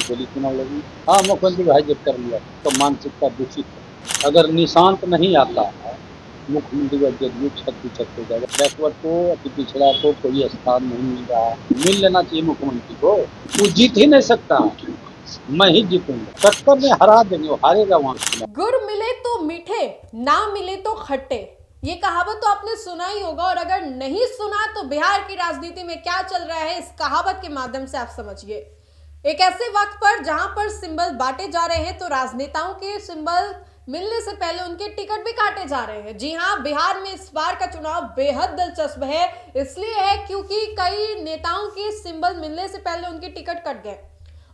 निर्दलीय चुनाव लड़ी। हाँ, मुख्यमंत्री भाई जब कर लिया तो मानसिकता दूषित है। अगर निशांत नहीं आता है मुख्यमंत्री का जदयू छत हो जाएगा। बैकवर्ड को, अति पिछड़ा को कोई स्थान नहीं मिल रहा है। मिल लेना चाहिए मुख्यमंत्री को। वो जीत ही नहीं सकता, मैं ही जीतूंगा, टक्कर में हरा देंगे, वो हारेगा वहां। गुड़ मिले तो मीठे, ना मिले तो खट्टे, ये कहावत तो आपने सुना ही होगा। और अगर नहीं सुना तो बिहार की राजनीति में क्या चल रहा है इस कहावत के माध्यम से आप समझिए। एक ऐसे वक्त पर जहां पर सिंबल बांटे जा रहे हैं तो राजनेताओं के सिंबल मिलने से पहले उनके टिकट भी काटे जा रहे हैं। जी हां, बिहार में इस बार का चुनाव बेहद दिलचस्प है। इसलिए है क्योंकि कई नेताओं के सिंबल मिलने से पहले उनके टिकट कट गए।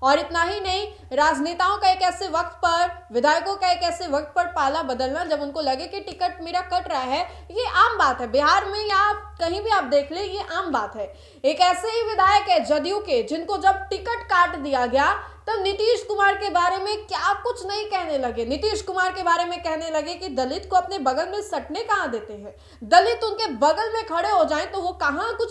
और इतना ही नहीं, राजनेताओं का एक ऐसे वक्त पर, विधायकों का एक ऐसे वक्त पर पाला बदलना जब उनको लगे कि टिकट मेरा कट रहा है, ये आम बात है बिहार में, या कहीं भी आप देख ले, ये आम बात है। एक ऐसे ही विधायक है जदयू के जिनको जब टिकट काट दिया गया तब नीतीश कुमार के बारे में क्या कुछ नहीं कहने लगे। नीतीश कुमार के बारे में कहने लगे कि दलित को अपने बगल में सटने कहां देते हैं, दलित उनके बगल में खड़े हो जाएं तो वो कहां कुछ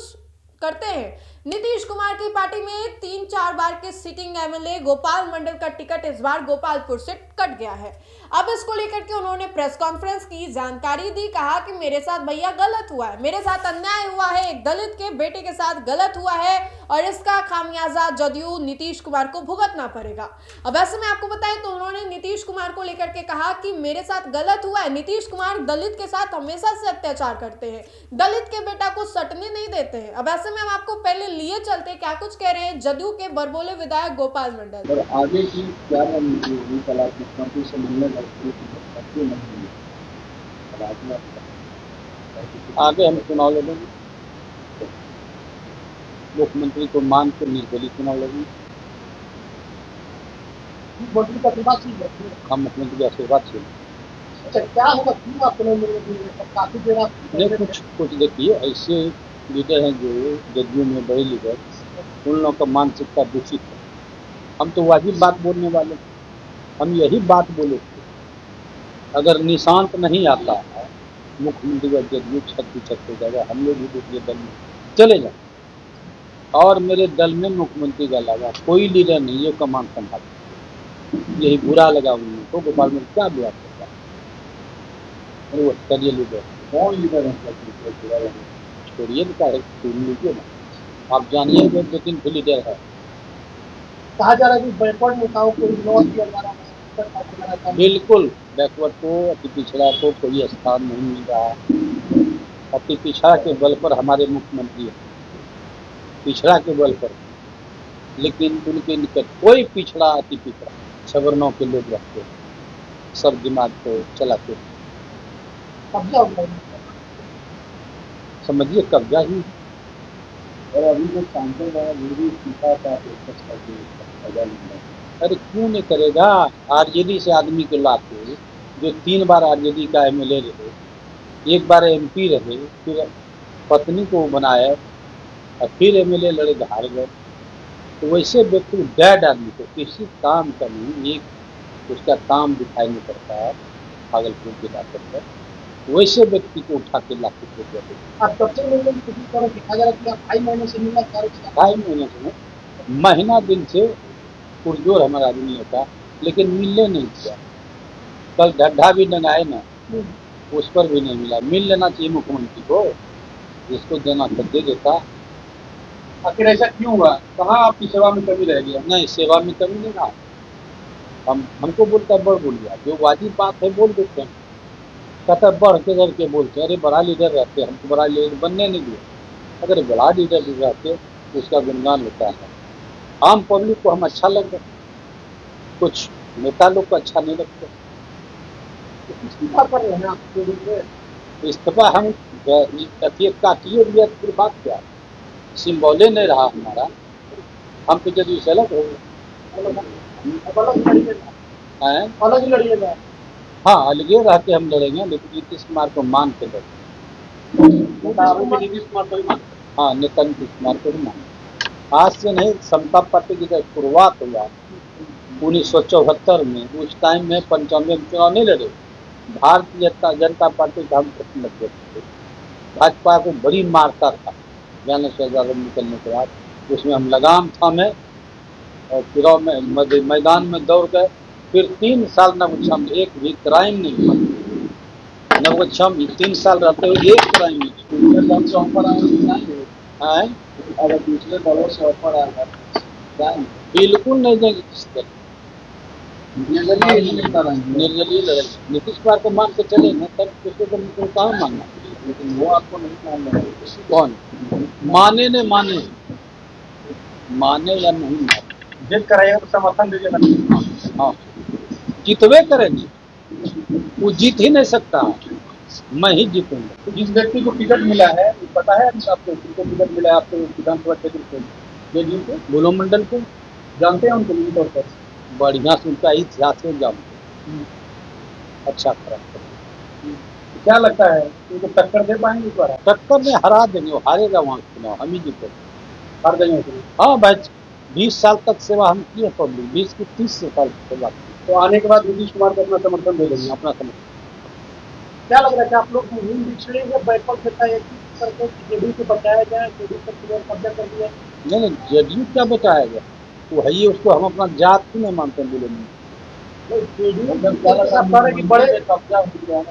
करते हैं। नीतीश कुमार की पार्टी में 3-4 बार के सिटिंग एमएलए गोपाल मंडल का टिकट इस बार गोपालपुर से कट गया है। अब इसको लेकर के उन्होंने प्रेस कॉन्फ्रेंस की, जानकारी दी, कहा कि मेरे साथ भैया गलत हुआ है, मेरे साथ अन्याय हुआ है, एक दलित के बेटे के साथ गलत हुआ है और इसका खामियाजा जदयू नीतीश कुमार को भुगतना पड़ेगा। अब ऐसे में आपको बताएं तो उन्होंने नीतीश कुमार को लेकर के कहा कि मेरे साथ गलत हुआ है, नीतीश कुमार दलित के साथ हमेशा से अत्याचार करते हैं, दलित के बेटा को सटने नहीं देते हैं। अब ऐसे में हम आपको पहले लिए चलते क्या कुछ कह रहे हैं जदयू के बरबोले विधायक गोपाल मंडल। और आगे की क्या रणनीति कला मुख्यमंत्री से मिलने आगे हम चुनाव लड़ेंगे, मुख्यमंत्री को मान कर निर्दलीय चुनाव लड़ेंगे। हम मुख्यमंत्री का आशीर्वाद से। अच्छा, क्या होगा क्यों आपको काफी देर कुछ देखिए, ऐसे लीडर हैं जो जदयू में बड़े लीडर, उन लोगों का मानसिकता दूषित है। हम तो वाजिब बात बोलने वाले, हम यही बात बोले थे। अगर निशांत नहीं आता है मुख्यमंत्री का जदयू छत हो जाएगा। हम लोग भी दूसरे दल में चले जाए और मेरे दल में मुख्यमंत्री का अलावा कोई लीडर नहीं, ये कमान संभाल। यही बुरा लगा उन्हें तो गोपाल में क्या बुरा करता है। वो स्तरीय लीडर कौन लीडर है छोड़िए का सुन लीजिए ना, आप जानिए जो 2-3 लीडर है। कहा जा रहा है कि बैकवर्ड नेताओं को इग्नोर किया जा रहा है। बिल्कुल, बैकवर्ड को, अति पिछड़ा को कोई स्थान नहीं मिल रहा है। अति पिछड़ा के बल पर हमारे मुख्यमंत्री है, पिछड़ा के बल पर, लेकिन उनके निकट कोई पिछड़ा अति पिछड़ा सवर्णों के लोग रखते हैं, सब दिमाग को चलाते हैं। समझिए कब्जा ही। और अभी जो सांसद है वो भी इस्तीफा का अरे क्यों नहीं करेगा। आरजेडी से आदमी को लाते जो 3 बार आरजेडी का एमएलए रहे, 1 बार एमपी रहे, फिर पत्नी को बनाया और फिर एमएलए लड़े, हार गए। तो वैसे व्यक्ति डेड आदमी को किसी काम का नहीं, एक उसका काम दिखाई नहीं पड़ता है भागलपुर के डॉक्टर पर, वैसे व्यक्ति को उठा के ला के दे देते। आप कब से मिलने की कोशिश करो, दिखा जा रहा है कि आप 2.5 महीने से मिलना चाह रहे हैं। 2.5 महीने से महीना दिन से पुरजोर हमारा आदमी होता, लेकिन मिलने नहीं दिया। कल ढड्ढा भी डंगाए ना, उस पर भी नहीं मिला। मिल लेना चाहिए मुख्यमंत्री को, जिसको देना था दे देता। आखिर ऐसा क्यों हुआ, कहाँ आपकी सेवा में कमी रह गया। नहीं, सेवा में कमी नहीं रहा। हमको बोलता है बढ़ बोलिए, जो वाजिब बात है बोल देते हैं। कहता बढ़ के डर के बोलते हैं, अरे बड़ा लीडर रहते, हमको बड़ा लीडर बनने नहीं दिया। अगर बड़ा लीडर रहते तो उसका गुणगान होता है। आम पब्लिक को हम अच्छा लगता, कुछ नेता लोग को अच्छा नहीं लगता। इस्तीफा कर रहे हैं आप, इस्तीफा हम काटिए लिया, फिर बात क्या, सिंबॉले नहीं रहा हमारा। हम तो जदयू से अलग हो अलग लड़िएगा। हाँ, अलगे रहते हम लड़ेंगे, लेकिन नीतीश कुमार को मान के लड़ेंगे। नीतीश कुमार को ही मान, हाँ, नेता नीतीश कुमार को ही मान। आज से नहीं, समता पार्टी की जब शुरुआत हुआ 1974 में, उस टाइम में 95 में चुनाव नहीं लड़े। भारतीय जनता पार्टी का हम लग गए थे। भाजपा को बड़ी मारता था ज्ञानेश्वर यादव निकलने के बाद, उसमें हम लगाम थामे और फिर मैदान में दौड़ गए। फिर 3 साल नवगछम एक भी क्राइम नहीं हुआ। नवगछम 3 साल रहते हुए एक क्राइम नहीं हुआ। अगर दूसरे दलों से ऑफर आएगा बिल्कुल नहीं देंगे किसी तरह। निर्दलीय निर्दलीय लड़ाई नीतीश कुमार को मान के चले ना, तब दूसरे दल को कहाँ मानना। लेकिन वो आपको नहीं मान रहा है। कौन माने न माने, माने या नहीं माने, जिद कराएगा तो समर्थन दीजिएगा। हाँ जीतवे करेंगे। वो जीत ही नहीं सकता, मैं ही जीतूंगा। तो जिस व्यक्ति को टिकट मिला है वो पता है आपको किसको टिकट मिला है, आपको विधानसभा क्षेत्र से जेडीयू को बुलो मंडल को जानते हैं उनको तौर पर बढ़िया से उनका इतिहास से जानते, अच्छा खराब। क्या लगता है उनको टक्कर दे पाएंगे इस बार? टक्कर में हरा देंगे, वो हारेगा वहाँ चुनाव, हम ही जीतेंगे। हार गए हैं। हाँ भाई 20 साल तक सेवा हम किए, पब्लिक 20 की 30 साल की सेवा की। तो आने के बाद नीतीश कुमार को अपना समर्थन दे देंगे। अपना समर्थन क्या लग रहा है कि आप लोग मुहिम बिछड़ेंगे बैकअप देता है करके जेडीयू को बचाया जाए, जेडीयू पर कब्जा कर दिया? नहीं जेडीयू क्या बचाएगा, तो है ही, उसको हम अपना जात ही नहीं मानते हैं। बोले जेडीयू कि बड़े कब्जा हो गया है,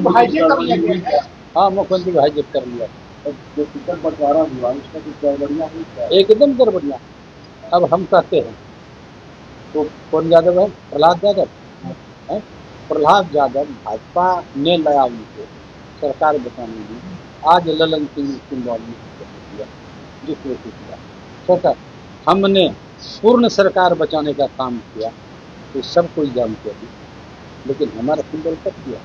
हाईजेक कर लिया गया है। हाँ मुख्यमंत्री भाई जब कर लिया, जो टिकट बंटवारा हुआ उसका कुछ गड़बड़ियाँ हुई क्या? एकदम गड़बड़िया। अब हम कहते हैं तो कौन यादव है, प्रहलाद यादव है। प्रहलाद यादव भाजपा ने लाया उनको सरकार बचाने में। आज ललन सिंह सिंगरौली दूसरे को किया, सोचा हमने पूर्ण सरकार बचाने का काम किया, तो सब कोई जानते हैं, लेकिन हमारा सिंबल तक किया।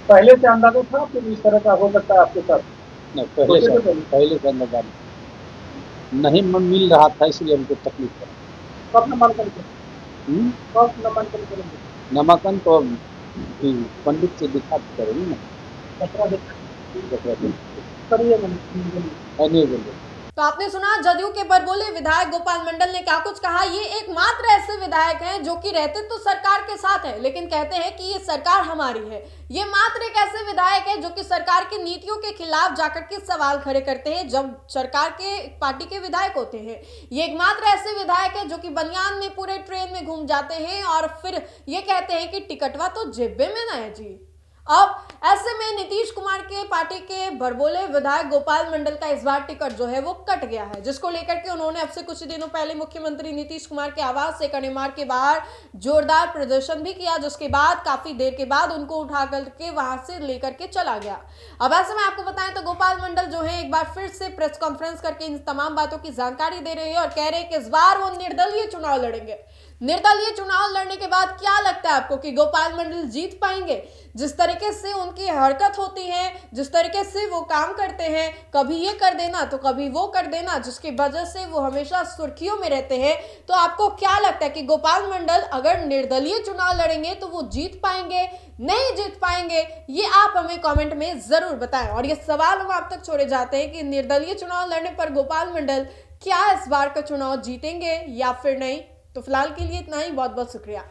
पहले से अंदाजा था कि इस तरह का हो सकता है आपके साथ? नहीं पहले से अंदाजा नहीं मिल रहा था, इसलिए हमको तकलीफ है। कब नामांकन करेंगे? नामांकन तो पंडित से दिखा करेंगे ना, 17 दिन करिए। तो आपने सुना जदयू के बरबोले विधायक गोपाल मंडल ने क्या कुछ कहा। ये एकमात्र ऐसे विधायक हैं जो कि रहते तो सरकार के साथ है, लेकिन कहते हैं कि ये सरकार हमारी है। ये मात्र एक ऐसे विधायक हैं जो कि सरकार की नीतियों के खिलाफ जाकर के सवाल खड़े करते हैं जब सरकार के पार्टी के विधायक होते हैं। ये एकमात्र ऐसे विधायक हैं जो कि बनियान में पूरे ट्रेन में घूम जाते हैं और फिर ये कहते हैं कि टिकटवा तो जेबे में ना है जी। अब ऐसे में नीतीश कुमार के पार्टी के बरबोले विधायक गोपाल मंडल का इस बार टिकट जो है वो कट गया है, जिसको लेकर के उन्होंने अब से कुछ दिनों पहले मुख्यमंत्री नीतीश कुमार के आवास से कनेमार के बाहर जोरदार प्रदर्शन भी किया, जिसके बाद काफी देर के बाद उनको उठा करके वहां से लेकर के चला गया। अब ऐसे में आपको बताएं तो गोपाल मंडल जो है एक बार फिर से प्रेस कॉन्फ्रेंस करके इन तमाम बातों की जानकारी दे रहे हैं और कह रहे हैं कि इस बार वो निर्दलीय चुनाव लड़ेंगे। निर्दलीय चुनाव लड़ने के बाद क्या लगता है आपको कि गोपाल मंडल जीत पाएंगे? जिस तरीके से उनकी हरकत होती है, जिस तरीके से वो काम करते हैं, कभी ये कर देना तो कभी वो कर देना, जिसकी वजह से वो हमेशा सुर्खियों में रहते हैं, तो आपको क्या लगता है कि गोपाल मंडल अगर निर्दलीय चुनाव लड़ेंगे तो वो जीत पाएंगे, नहीं जीत पाएंगे? ये आप हमें कमेंट में जरूर बताएं। और ये सवाल हम आप तक छोड़े जाते हैं कि निर्दलीय चुनाव लड़ने पर गोपाल मंडल क्या इस बार का चुनाव जीतेंगे या फिर नहीं। तो फिलहाल के लिए इतना ही, बहुत बहुत शुक्रिया।